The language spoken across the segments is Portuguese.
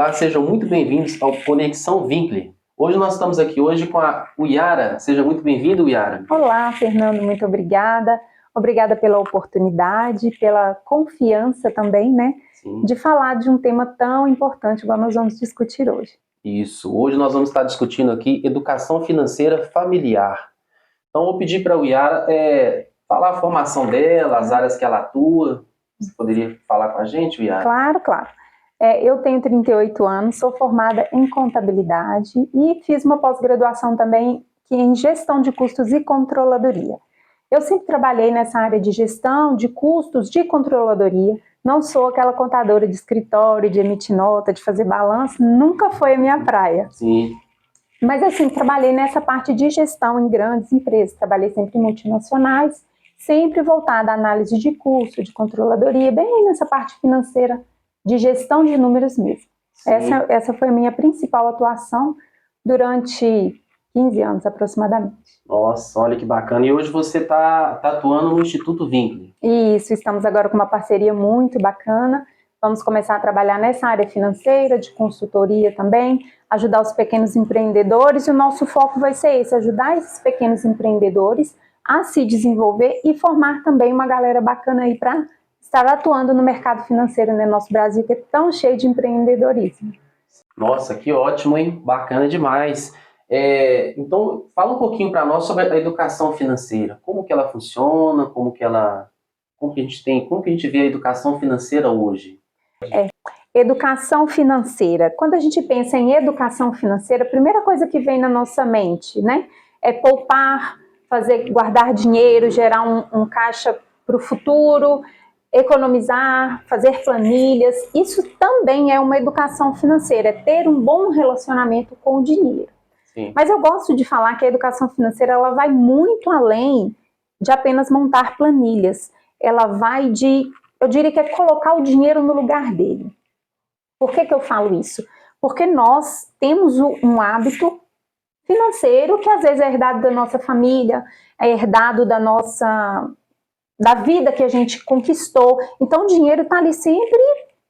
Olá, sejam muito bem-vindos ao Conexão Winkler. Hoje nós estamos aqui com a Uyara. Seja muito bem-vindo, Uyara. Olá, Fernando, muito obrigada. Obrigada pela oportunidade, pela confiança também, né? Sim. De falar de um tema tão importante igual nós vamos discutir hoje. Isso. Hoje nós vamos estar discutindo aqui educação financeira familiar. Então, eu vou pedir para a Uyara falar a formação dela, as áreas que ela atua. Você poderia falar com a gente, Uyara? Claro. Eu tenho 38 anos, sou formada em contabilidade e fiz uma pós-graduação também em gestão de custos e controladoria. Eu sempre trabalhei nessa área de gestão, de custos, de controladoria. Não sou aquela contadora de escritório, de emitir nota, de fazer balanço, nunca foi a minha praia. Sim. Mas assim, trabalhei nessa parte de gestão em grandes empresas, trabalhei sempre em multinacionais, sempre voltada à análise de custo, de controladoria, bem nessa parte financeira, de gestão de números mesmo. Essa foi a minha principal atuação durante 15 anos aproximadamente. Nossa, olha que bacana. E hoje você está atuando no Instituto Winkler. Isso, estamos agora com uma parceria muito bacana. Vamos começar a trabalhar nessa área financeira, de consultoria também, ajudar os pequenos empreendedores, e o nosso foco vai ser esse, ajudar esses pequenos empreendedores a se desenvolver e formar também uma galera bacana aí para estar atuando no mercado financeiro, né? Nosso Brasil que é tão cheio de empreendedorismo. Nossa, que ótimo, hein? Bacana demais. Então, fala um pouquinho para nós sobre a educação financeira. Como que ela funciona, como que a gente vê a educação financeira hoje? Educação financeira. Quando a gente pensa em educação financeira, a primeira coisa que vem na nossa mente, né, é poupar, guardar dinheiro, gerar um caixa para o futuro, economizar, fazer planilhas. Isso também é uma educação financeira, é ter um bom relacionamento com o dinheiro. Sim. Mas eu gosto de falar que a educação financeira ela vai muito além de apenas montar planilhas. Ela vai eu diria que é colocar o dinheiro no lugar dele. Por que eu falo isso? Porque nós temos um hábito financeiro que às vezes é herdado da nossa família, é herdado da vida que a gente conquistou. Então o dinheiro está ali sempre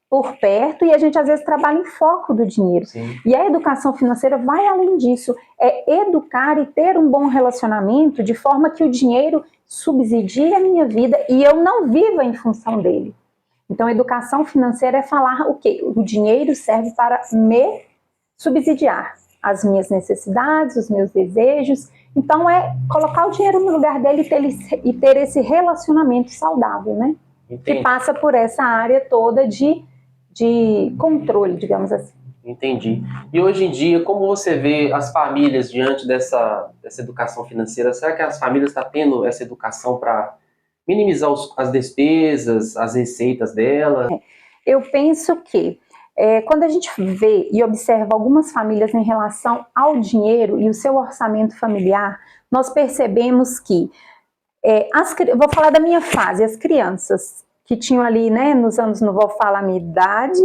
por perto e a gente às vezes trabalha em foco do dinheiro. Sim. E a educação financeira vai além disso, é educar e ter um bom relacionamento de forma que o dinheiro subsidie a minha vida e eu não viva em função dele. Então, educação financeira é falar o quê? O dinheiro serve para me subsidiar as minhas necessidades, os meus desejos. Então, é colocar o dinheiro no lugar dele e ter esse relacionamento saudável, né? Entendi. Que passa por essa área toda de controle, digamos assim. Entendi. E hoje em dia, como você vê as famílias diante dessa educação financeira? Será que as famílias estão tendo essa educação para minimizar as despesas, as receitas dela? Eu penso que quando a gente vê e observa algumas famílias em relação ao dinheiro e o seu orçamento familiar, nós percebemos que, vou falar da minha fase, as crianças que tinham ali, né, nos anos, não vou falar a minha idade,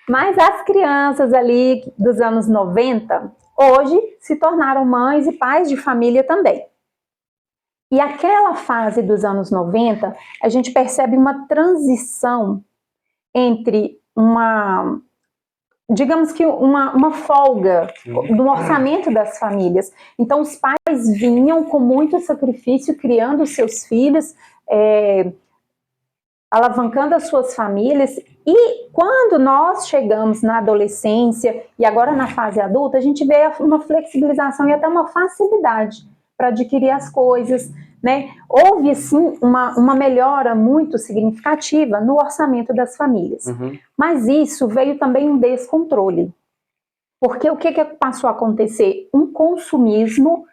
mas as crianças ali dos anos 90, hoje se tornaram mães e pais de família também. E aquela fase dos anos 90, a gente percebe uma transição entre digamos que uma folga do orçamento das famílias. Então os pais vinham com muito sacrifício criando seus filhos, alavancando as suas famílias, e quando nós chegamos na adolescência e agora na fase adulta, a gente vê uma flexibilização e até uma facilidade para adquirir as coisas, né? Houve sim uma melhora muito significativa no orçamento das famílias. Uhum. Mas isso veio também um descontrole. Porque o que passou a acontecer? Um consumismo,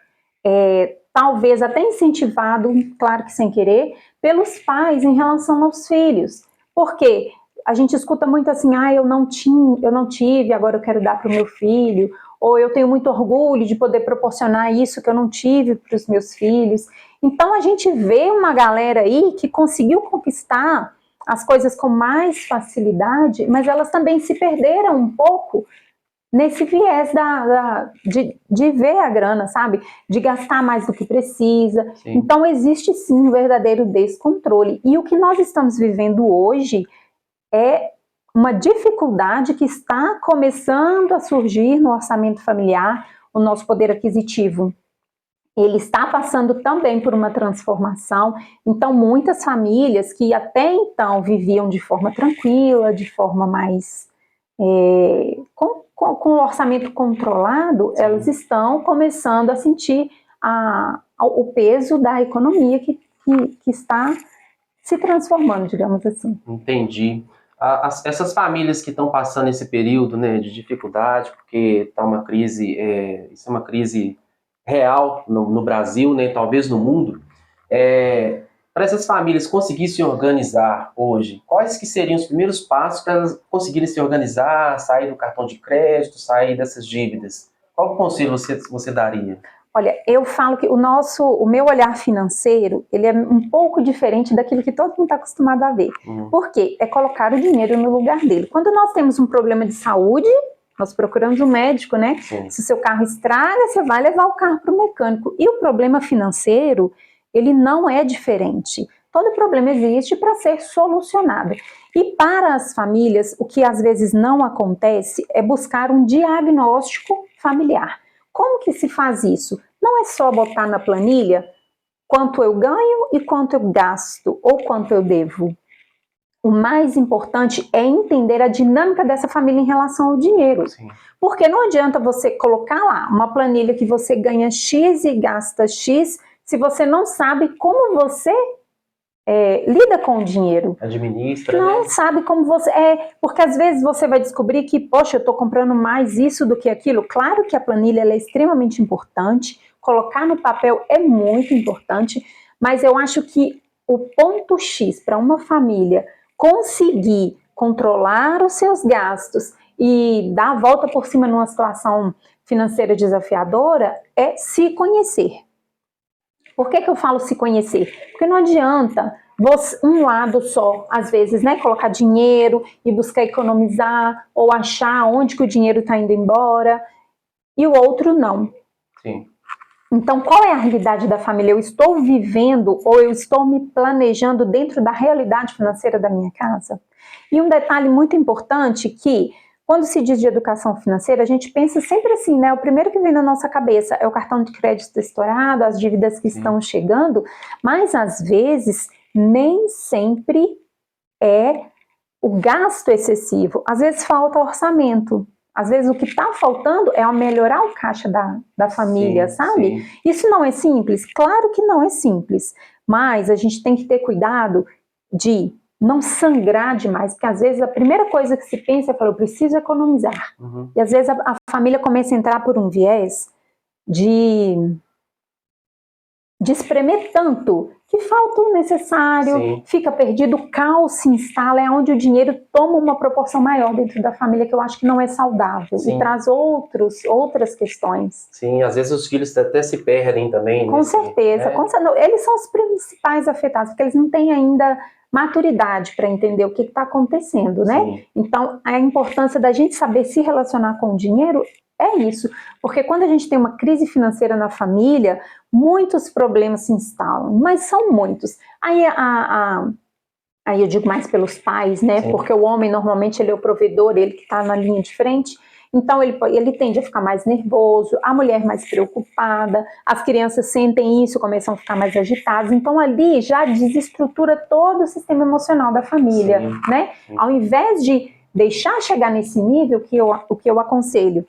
talvez até incentivado, claro que sem querer, pelos pais em relação aos filhos. Porque a gente escuta muito assim, eu não tive, agora eu quero dar para o meu filho, ou eu tenho muito orgulho de poder proporcionar isso que eu não tive para os meus filhos. Então a gente vê uma galera aí que conseguiu conquistar as coisas com mais facilidade, mas elas também se perderam um pouco nesse viés de ver a grana, sabe? De gastar mais do que precisa. Sim. Então existe sim um verdadeiro descontrole. E o que nós estamos vivendo hoje é uma dificuldade que está começando a surgir no orçamento familiar, o nosso poder aquisitivo. Ele está passando também por uma transformação, então muitas famílias que até então viviam de forma tranquila, de forma mais com o orçamento controlado, Sim. elas estão começando a sentir o peso da economia que está se transformando, digamos assim. Entendi. Essas famílias que estão passando esse período, né, de dificuldade, porque está uma crise, isso é uma crise real no Brasil, né, talvez no mundo, para essas famílias conseguirem se organizar hoje, quais que seriam os primeiros passos para elas conseguirem se organizar, sair do cartão de crédito, sair dessas dívidas? Qual conselho você daria? Olha, eu falo que o meu olhar financeiro, ele é um pouco diferente daquilo que todo mundo está acostumado a ver. Por quê? É colocar o dinheiro no lugar dele. Quando nós temos um problema de saúde, nós procuramos um médico, né? Sim. Se o seu carro estraga, você vai levar o carro para o mecânico. E o problema financeiro, ele não é diferente. Todo problema existe para ser solucionado. E para as famílias, o que às vezes não acontece é buscar um diagnóstico familiar. Como que se faz isso? Não é só botar na planilha quanto eu ganho e quanto eu gasto, ou quanto eu devo. O mais importante é entender a dinâmica dessa família em relação ao dinheiro. Sim. Porque não adianta você colocar lá uma planilha que você ganha X e gasta X, se você não sabe como você lida com o dinheiro. Administra, não né? sabe como você... porque às vezes você vai descobrir que, poxa, eu estou comprando mais isso do que aquilo. Claro que a planilha ela é extremamente importante, colocar no papel é muito importante, mas eu acho que o ponto X para uma família conseguir controlar os seus gastos e dar a volta por cima numa situação financeira desafiadora é se conhecer. Por que eu falo se conhecer? Porque não adianta um lado só, às vezes, né, colocar dinheiro e buscar economizar ou achar onde que o dinheiro está indo embora e o outro não. Sim. Então, qual é a realidade da família? Eu estou vivendo ou eu estou me planejando dentro da realidade financeira da minha casa? E um detalhe muito importante que, quando se diz de educação financeira, a gente pensa sempre assim, né? O primeiro que vem na nossa cabeça é o cartão de crédito estourado, as dívidas que estão chegando, mas às vezes nem sempre é o gasto excessivo. Às vezes falta orçamento. Às vezes o que está faltando é melhorar o caixa da família, sabe? Sim. Isso não é simples? Claro que não é simples, mas a gente tem que ter cuidado de não sangrar demais, porque às vezes a primeira coisa que se pensa é, eu preciso economizar. E às vezes a família começa a entrar por um viés de espremer tanto que falta o necessário, Sim. fica perdido, o caos se instala, é onde o dinheiro toma uma proporção maior dentro da família, que eu acho que não é saudável. Sim. E traz outras questões. Sim, às vezes os filhos até se perdem também. Com certeza. Eles são os principais afetados, porque eles não têm ainda maturidade para entender o que está acontecendo, né? Sim. Então, a importância da gente saber se relacionar com o dinheiro é isso. Porque quando a gente tem uma crise financeira na família, muitos problemas se instalam, mas são muitos. Aí eu digo mais pelos pais, né? Sim. Porque o homem, normalmente, ele é o provedor, ele que está na linha de frente. Então, ele tende a ficar mais nervoso, a mulher mais preocupada, as crianças sentem isso, começam a ficar mais agitadas. Então, ali já desestrutura todo o sistema emocional da família, né? Sim. Ao invés de deixar chegar nesse nível, o que eu aconselho?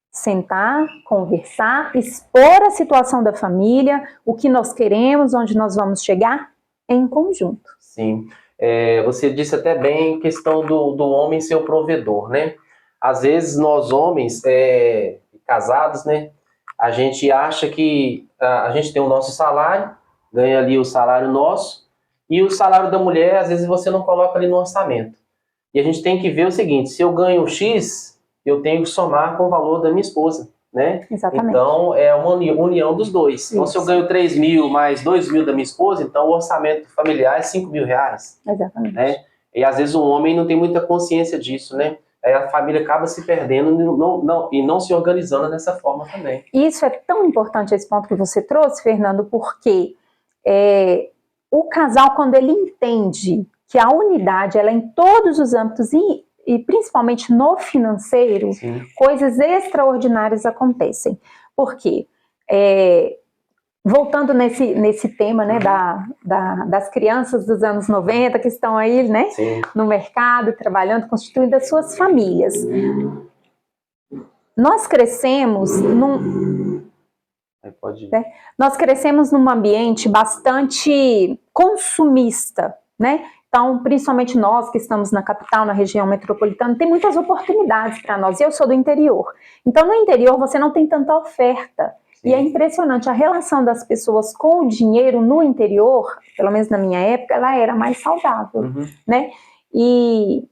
Sentar, conversar, expor a situação da família, o que nós queremos, onde nós vamos chegar, em conjunto. Sim. Você disse até bem a questão do homem ser o provedor, né? Às vezes nós homens, casados, né? A gente acha que a gente tem o nosso salário, ganha ali o salário nosso, e o salário da mulher, às vezes você não coloca ali no orçamento. E a gente tem que ver o seguinte, se eu ganho X, eu tenho que somar com o valor da minha esposa, né? Exatamente. Então, é uma união dos dois. Isso. Então, se eu ganho 3 mil mais 2 mil da minha esposa, então o orçamento familiar é 5 mil reais. Exatamente. Né? E às vezes o homem não tem muita consciência disso, né? Aí a família acaba se perdendo e não se organizando dessa forma também. Isso é tão importante, esse ponto que você trouxe, Fernando, porque o casal, quando ele entende que a unidade ela é em todos os âmbitos e e principalmente no financeiro, Sim. coisas extraordinárias acontecem. Por quê? Voltando nesse tema, né, das crianças dos anos 90 que estão aí, né, no mercado, trabalhando, constituindo as suas famílias. Nós crescemos num ambiente bastante consumista, né? Então, principalmente nós que estamos na capital, na região metropolitana, tem muitas oportunidades para nós. Eu sou do interior. Então, no interior, você não tem tanta oferta. Sim. E é impressionante, a relação das pessoas com o dinheiro no interior, pelo menos na minha época, ela era mais saudável, né? E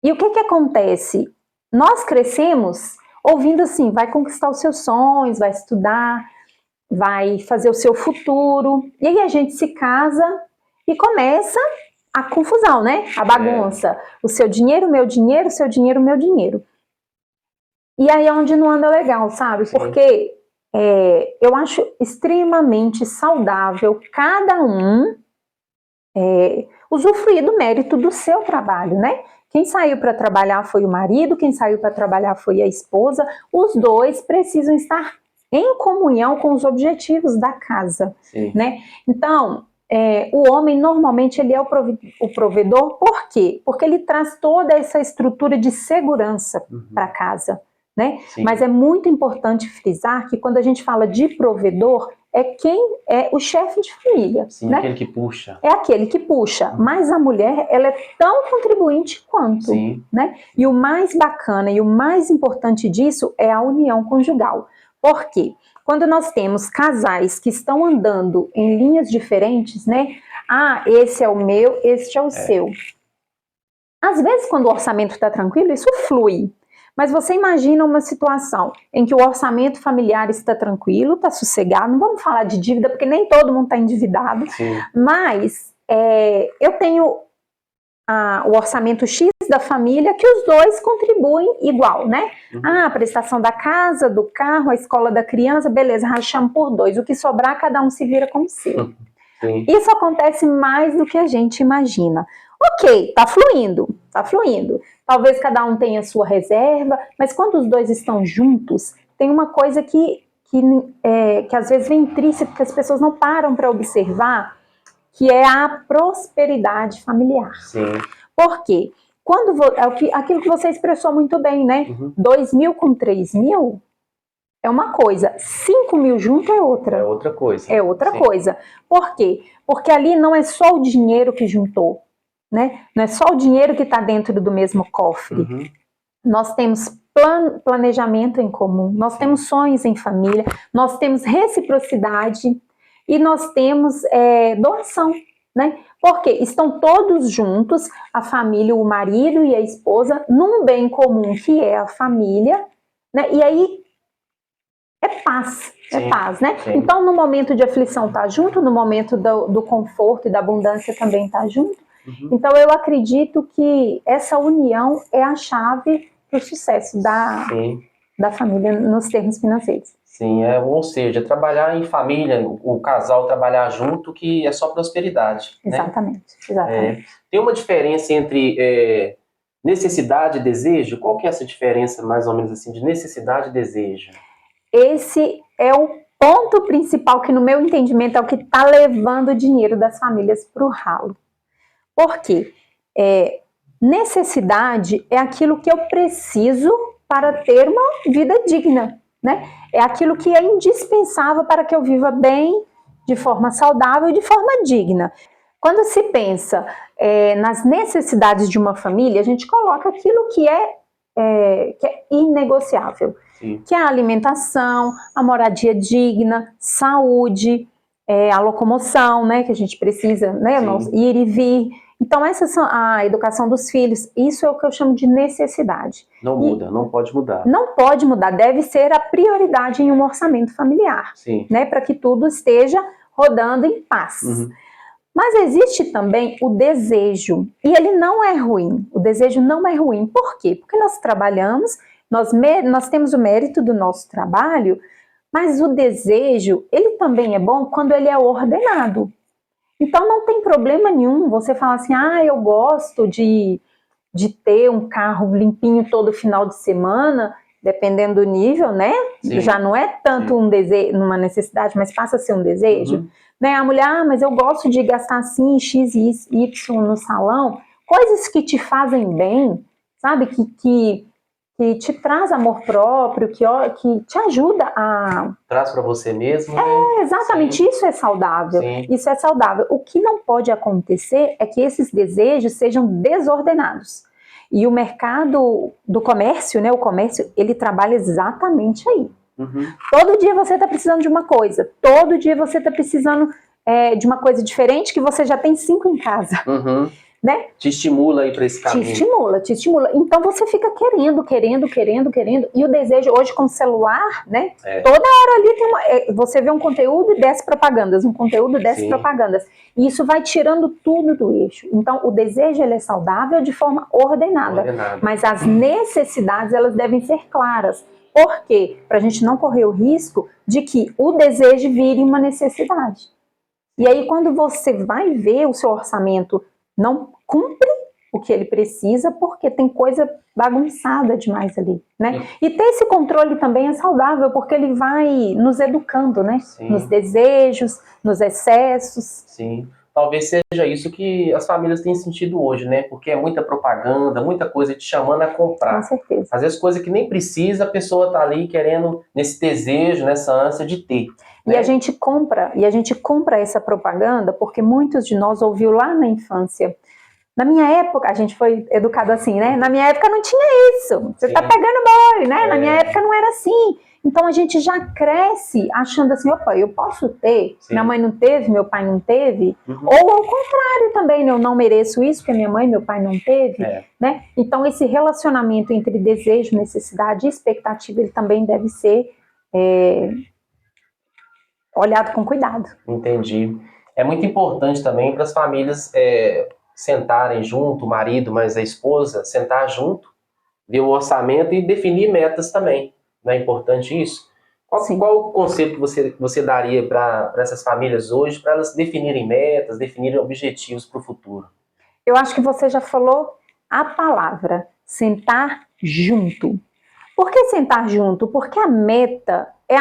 o que acontece? Nós crescemos ouvindo assim, vai conquistar os seus sonhos, vai estudar, vai fazer o seu futuro. E aí a gente se casa e começa a confusão, né? A bagunça. O seu dinheiro, meu dinheiro, o seu dinheiro, meu dinheiro. E aí é onde não anda legal, sabe? Sim. Porque eu acho extremamente saudável cada um usufruir do mérito do seu trabalho, né? Quem saiu para trabalhar foi o marido, quem saiu para trabalhar foi a esposa. Os dois precisam estar em comunhão com os objetivos da casa, né? Então, o homem normalmente ele é o provedor, por quê? Porque ele traz toda essa estrutura de segurança para casa, né? Mas é muito importante frisar que quando a gente fala de provedor, é quem é o chefe de família. Sim, né? Aquele que puxa. É aquele que puxa, mas a mulher, ela é tão contribuinte quanto. Sim. Né? E o mais bacana e o mais importante disso é a união conjugal. Por quê? Quando nós temos casais que estão andando em linhas diferentes, né? Ah, esse é o meu, este é o seu. Às vezes, quando o orçamento está tranquilo, isso flui. Mas você imagina uma situação em que o orçamento familiar está tranquilo, está sossegado, não vamos falar de dívida, porque nem todo mundo está endividado, mas eu tenho o orçamento X da família que os dois contribuem igual, né? A prestação da casa, do carro, a escola da criança, beleza, rachamos por 2. O que sobrar, cada um se vira como seu. Isso acontece mais do que a gente imagina. Ok, tá fluindo, tá fluindo. Talvez cada um tenha sua reserva, mas quando os dois estão juntos, tem uma coisa que às vezes vem intrínseca, que as pessoas não param para observar, que é a prosperidade familiar. Por quê? Aquilo que você expressou muito bem, né? 2.000 com 3.000 é uma coisa, 5.000 junto é outra. É outra coisa. É outra coisa. Por quê? Porque ali não é só o dinheiro que juntou, né? Não é só o dinheiro que está dentro do mesmo cofre. Nós temos planejamento em comum, nós temos sonhos em família, nós temos reciprocidade e nós temos doação, né? Porque estão todos juntos, a família, o marido e a esposa, num bem comum que é a família, né? E aí é paz, paz, né? Então, no momento de aflição tá junto, no momento do conforto e da abundância também tá junto. Então, eu acredito que essa união é a chave para o sucesso da família nos termos financeiros. Sim, ou seja, trabalhar em família, o casal trabalhar junto, que é só prosperidade. Exatamente, né? Exatamente. Tem uma diferença entre necessidade e desejo? Qual que é essa diferença, mais ou menos assim, de necessidade e desejo? Esse é o ponto principal que, no meu entendimento, é o que está levando o dinheiro das famílias para o ralo. Por quê? Necessidade é aquilo que eu preciso para ter uma vida digna, né? É aquilo que é indispensável para que eu viva bem, de forma saudável e de forma digna. Quando se pensa nas necessidades de uma família, a gente coloca aquilo que é inegociável. Que é a alimentação, a moradia digna, saúde, a locomoção, né, que a gente precisa, né, ir e vir. Então, essas são a educação dos filhos, isso é o que eu chamo de necessidade. Não muda, não pode mudar. Não pode mudar, deve ser a prioridade em um orçamento familiar, né, para que tudo esteja rodando em paz. Mas existe também o desejo, e ele não é ruim, o desejo não é ruim. Por quê? Porque nós trabalhamos, nós temos o mérito do nosso trabalho, mas o desejo, ele também é bom quando ele é ordenado. Então não tem problema nenhum você falar assim, eu gosto de de ter um carro limpinho todo final de semana, dependendo do nível, né? Sim. Já não é tanto um desejo, uma necessidade, mas passa a ser um desejo. Né? A mulher, mas eu gosto de gastar assim, X e Y no salão, coisas que te fazem bem, sabe? Que te traz amor próprio, que te ajuda a... Traz para você mesmo, né? Exatamente, Sim. isso é saudável. Sim. Isso é saudável. O que não pode acontecer é que esses desejos sejam desordenados. E o mercado do comércio, né? O comércio, ele trabalha exatamente aí. Todo dia você está precisando de uma coisa. Todo dia você está precisando de uma coisa diferente que você já tem 5 em casa. Né? Te estimula aí para esse caminho. Te estimula. Então você fica querendo. E o desejo hoje com o celular, né? Toda hora ali tem você vê um conteúdo e 10 propagandas, um conteúdo e 10 propagandas. E isso vai tirando tudo do eixo. Então o desejo ele é saudável de forma ordenada. Mas as necessidades elas devem ser claras. Por quê? Para a gente não correr o risco de que o desejo vire uma necessidade. E aí quando você vai ver o seu orçamento não cumpre o que ele precisa porque tem coisa bagunçada demais ali, né? E ter esse controle também é saudável porque ele vai nos educando, né? Sim. Nos desejos, nos excessos. Sim. Talvez seja isso que as famílias têm sentido hoje, né? Porque é muita propaganda, muita coisa te chamando a comprar. Com certeza. Às vezes coisa que nem precisa, a pessoa tá ali querendo, nesse desejo, nessa ânsia de ter. E a gente compra essa propaganda porque muitos de nós ouviu lá na infância. Na minha época, a gente foi educado assim, né? Na minha época não tinha isso. Você tá pegando boy, né? Na minha época não era assim. Então a gente já cresce achando assim, opa, eu posso ter, minha mãe não teve, meu pai não teve. Ou ao contrário também, né? Eu não mereço isso porque minha mãe e meu pai não teve. Né? Então esse relacionamento entre desejo, necessidade e expectativa, ele também deve ser olhado com cuidado. Entendi. É muito importante também para as famílias sentarem junto, o marido, mas a esposa, sentar junto, ver o orçamento e definir metas também. Não é importante isso? Qual o conselho que você daria para essas famílias hoje, para elas definirem metas, definirem objetivos para o futuro? Eu acho que você já falou a palavra, sentar junto. Por que sentar junto? Porque a meta é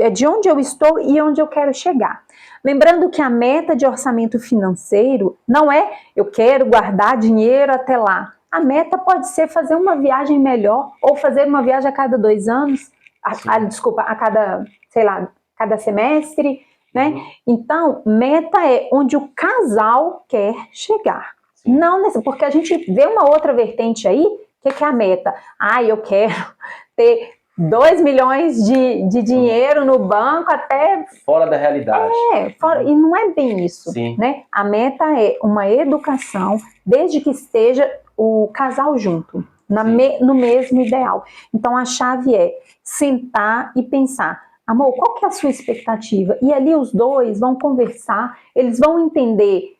de onde eu estou e onde eu quero chegar. Lembrando que a meta de orçamento financeiro não é eu quero guardar dinheiro até lá. A meta pode ser fazer uma viagem melhor ou fazer uma viagem a cada 2 anos, a cada, sei lá, cada semestre, né? Então, meta é onde o casal quer chegar. Não porque a gente vê uma outra vertente aí, o que é a meta? Eu quero ter 2 milhões de dinheiro no banco até... Fora da realidade. E não é bem isso. Né? A meta é uma educação, desde que esteja o casal junto, no mesmo ideal. Então a chave é sentar e pensar, amor, qual que é a sua expectativa? E ali os dois vão conversar, eles vão entender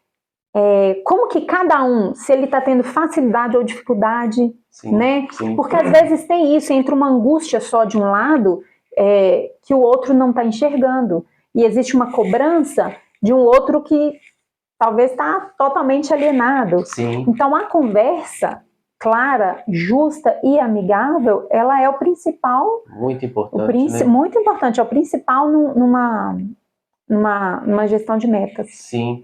como que cada um, se ele está tendo facilidade ou dificuldade, né? Porque às vezes tem isso, entre uma angústia só de um lado, que o outro não está enxergando. E existe uma cobrança de um outro que talvez está totalmente alienado. Então a conversa clara, justa e amigável, ela é o principal. Muito importante, né? Muito importante, é o principal numa gestão de metas. Sim.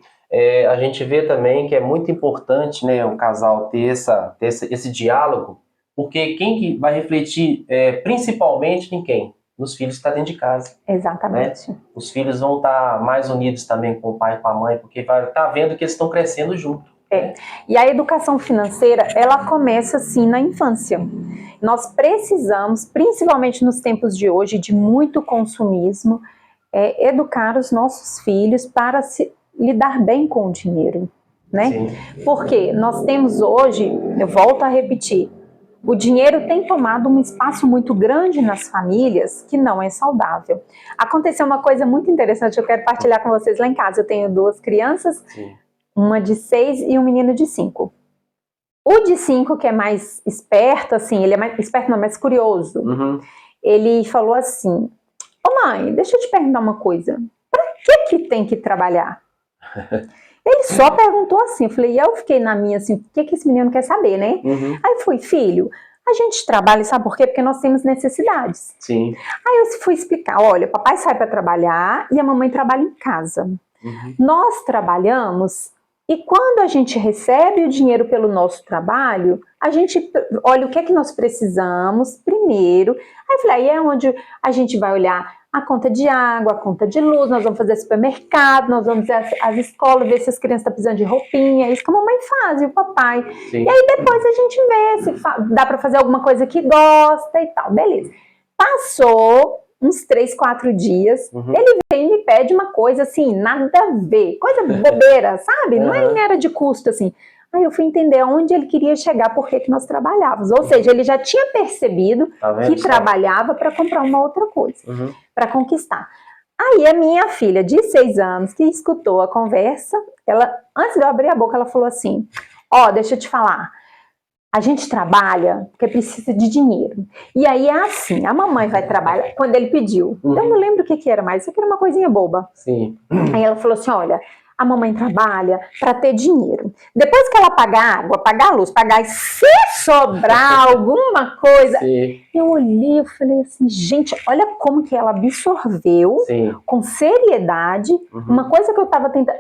A gente vê também que é muito importante, né, o casal ter esse diálogo, porque quem que vai refletir principalmente em quem? Nos filhos que estão dentro de casa. Exatamente. Né? Os filhos vão estar mais unidos também com o pai e com a mãe, porque vai estar vendo que eles estão crescendo junto. E a educação financeira, ela começa assim na infância. Nós precisamos, principalmente nos tempos de hoje, de muito consumismo, educar os nossos filhos para lidar bem com o dinheiro, né? Porque nós temos hoje, eu volto a repetir, o dinheiro tem tomado um espaço muito grande nas famílias que não é saudável. Aconteceu uma coisa muito interessante, eu quero partilhar com vocês lá em casa. Eu tenho 2 crianças, uma de 6 e um menino de 5. O de 5, que é mais esperto, assim, ele é mais esperto, não, mais curioso. Ele falou assim, ô mãe, deixa eu te perguntar uma coisa, para que tem que trabalhar? Ele só perguntou assim, eu falei, e eu fiquei na minha assim, o que esse menino quer saber, né? Aí eu fui, filho, a gente trabalha, sabe por quê? Porque nós temos necessidades. Sim. Aí eu fui explicar, olha, o papai sai para trabalhar e a mamãe trabalha em casa. Nós trabalhamos e quando a gente recebe o dinheiro pelo nosso trabalho, a gente olha o que é que nós precisamos primeiro. Aí eu falei, aí é onde a gente vai olhar a conta de água, a conta de luz, nós vamos fazer supermercado, nós vamos fazer as escolas, ver se as crianças estão precisando de roupinha, isso que a mamãe faz e o papai. Sim. E aí depois a gente vê se dá para fazer alguma coisa que gosta e tal, beleza. Passou uns 3, 4 dias, ele vem e me pede uma coisa assim, nada a ver, coisa bobeira, sabe? Não era de custo assim. Aí eu fui entender onde ele queria chegar, por que nós trabalhávamos. Ou seja, ele já tinha percebido que trabalhava para comprar uma outra coisa, para conquistar. Aí a minha filha de 6 anos, que escutou a conversa, ela, antes de eu abrir a boca, ela falou assim, deixa eu te falar, a gente trabalha porque precisa de dinheiro. E aí é assim, a mamãe vai trabalhar, quando ele pediu, eu não lembro o que era mais, isso aqui era uma coisinha boba. Sim. Aí ela falou assim, olha, a mamãe trabalha para ter dinheiro. Depois que ela pagar água, pagar a luz, pagar, se sobrar alguma coisa, eu olhei e falei assim, gente, olha como que ela absorveu com seriedade uma coisa que eu estava tentando.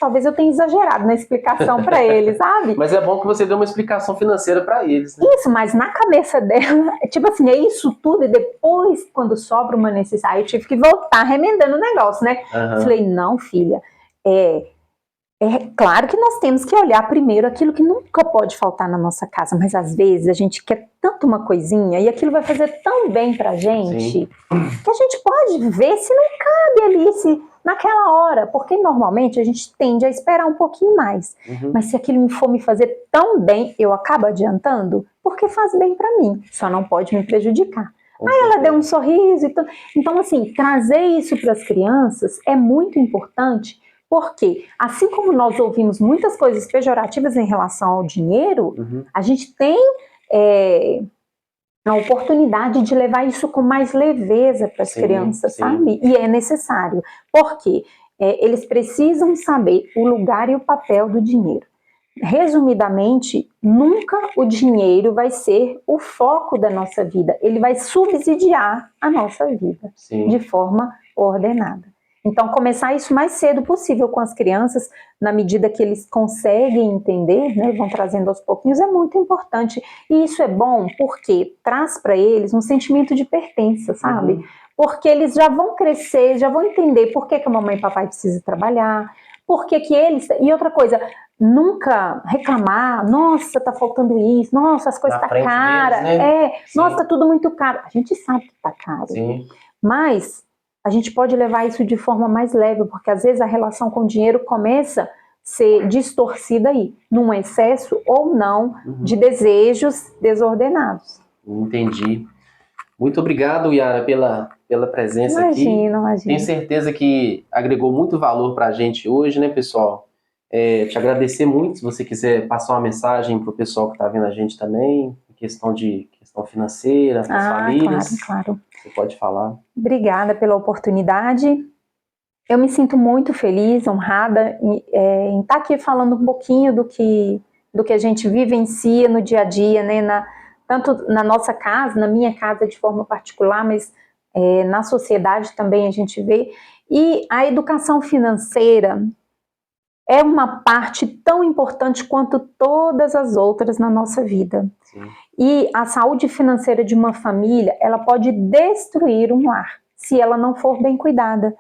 Talvez eu tenha exagerado na explicação para ele, sabe? Mas é bom que você deu uma explicação financeira para eles, né? Isso, mas na cabeça dela, tipo assim, é isso tudo, e depois, quando sobra uma necessidade, eu tive que voltar remendando o negócio, né? Falei, não, filha, é claro que nós temos que olhar primeiro aquilo que nunca pode faltar na nossa casa, mas às vezes a gente quer tanto uma coisinha e aquilo vai fazer tão bem pra gente que a gente pode ver se não cabe ali, naquela hora, porque normalmente a gente tende a esperar um pouquinho mais, mas se aquilo for me fazer tão bem, eu acabo adiantando, porque faz bem pra mim, só não pode me prejudicar. Aí ela deu um sorriso, então assim, trazer isso para as crianças é muito importante. Porque, assim como nós ouvimos muitas coisas pejorativas em relação ao dinheiro, a gente tem a oportunidade de levar isso com mais leveza para as crianças, sabe? E é necessário. Porque eles precisam saber o lugar e o papel do dinheiro. Resumidamente, nunca o dinheiro vai ser o foco da nossa vida. Ele vai subsidiar a nossa vida de forma ordenada. Então, começar isso o mais cedo possível com as crianças, na medida que eles conseguem entender, né, vão trazendo aos pouquinhos, é muito importante. E isso é bom porque traz para eles um sentimento de pertença, sabe? Porque eles já vão crescer, já vão entender por que a mamãe e papai precisam trabalhar, por que eles... E outra coisa, nunca reclamar, nossa, tá faltando isso, nossa, as coisas tá cara, deles, né? Nossa, tá tudo muito caro. A gente sabe que tá caro, mas... a gente pode levar isso de forma mais leve, porque às vezes a relação com o dinheiro começa a ser distorcida aí, num excesso ou não de desejos desordenados. Entendi. Muito obrigado, Yara, pela presença aqui. Imagina. Tenho certeza que agregou muito valor para a gente hoje, né, pessoal? Te agradecer muito, se você quiser passar uma mensagem para o pessoal que está vendo a gente também, questão financeira, para as famílias. Claro. Você pode falar. Obrigada pela oportunidade. Eu me sinto muito feliz, honrada em estar aqui falando um pouquinho do que a gente vivencia no dia a dia, né? Tanto na nossa casa, na minha casa de forma particular, mas na sociedade também a gente vê. E a educação financeira é uma parte tão importante quanto todas as outras na nossa vida. E a saúde financeira de uma família, ela pode destruir um lar, se ela não for bem cuidada.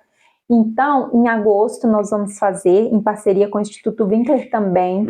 Então, em agosto, nós vamos fazer, em parceria com o Instituto Winkler também,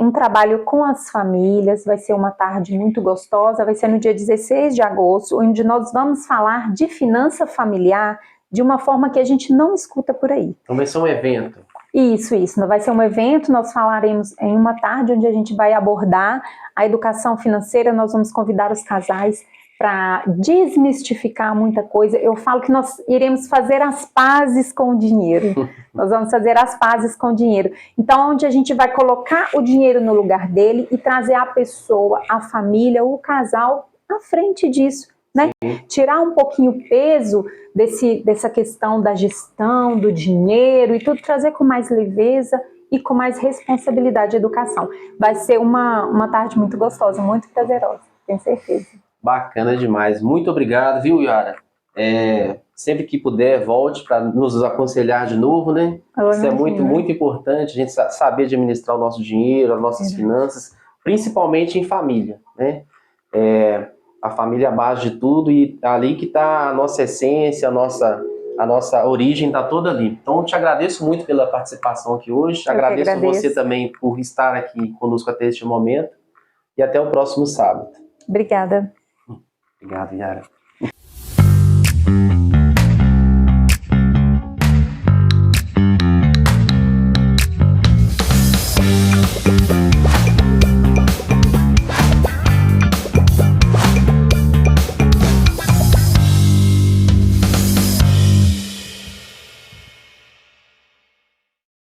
um trabalho com as famílias. Vai ser uma tarde muito gostosa, vai ser no dia 16 de agosto, onde nós vamos falar de finança familiar de uma forma que a gente não escuta por aí. Então vai ser um evento. Isso. Vai ser um evento, nós falaremos em uma tarde onde a gente vai abordar a educação financeira, nós vamos convidar os casais para desmistificar muita coisa. Eu falo que nós iremos fazer as pazes com o dinheiro. Nós vamos fazer as pazes com o dinheiro. Então, onde a gente vai colocar o dinheiro no lugar dele e trazer a pessoa, a família, o casal à frente disso, né? Tirar um pouquinho o peso dessa questão da gestão, do dinheiro e tudo, trazer com mais leveza e com mais responsabilidade de educação. Vai ser uma tarde muito gostosa, muito prazerosa, tenho certeza. Bacana demais. Muito obrigado, viu, Yara? Sempre que puder, volte para nos aconselhar de novo, né? Isso é muito, muito importante, a gente saber administrar o nosso dinheiro, as nossas finanças, principalmente em família, né? A família é a base de tudo e ali que está a nossa essência, a nossa origem está toda ali. Então, eu te agradeço muito pela participação aqui hoje, agradeço você também por estar aqui conosco até este momento e até o próximo sábado. Obrigada. Obrigado, Yara.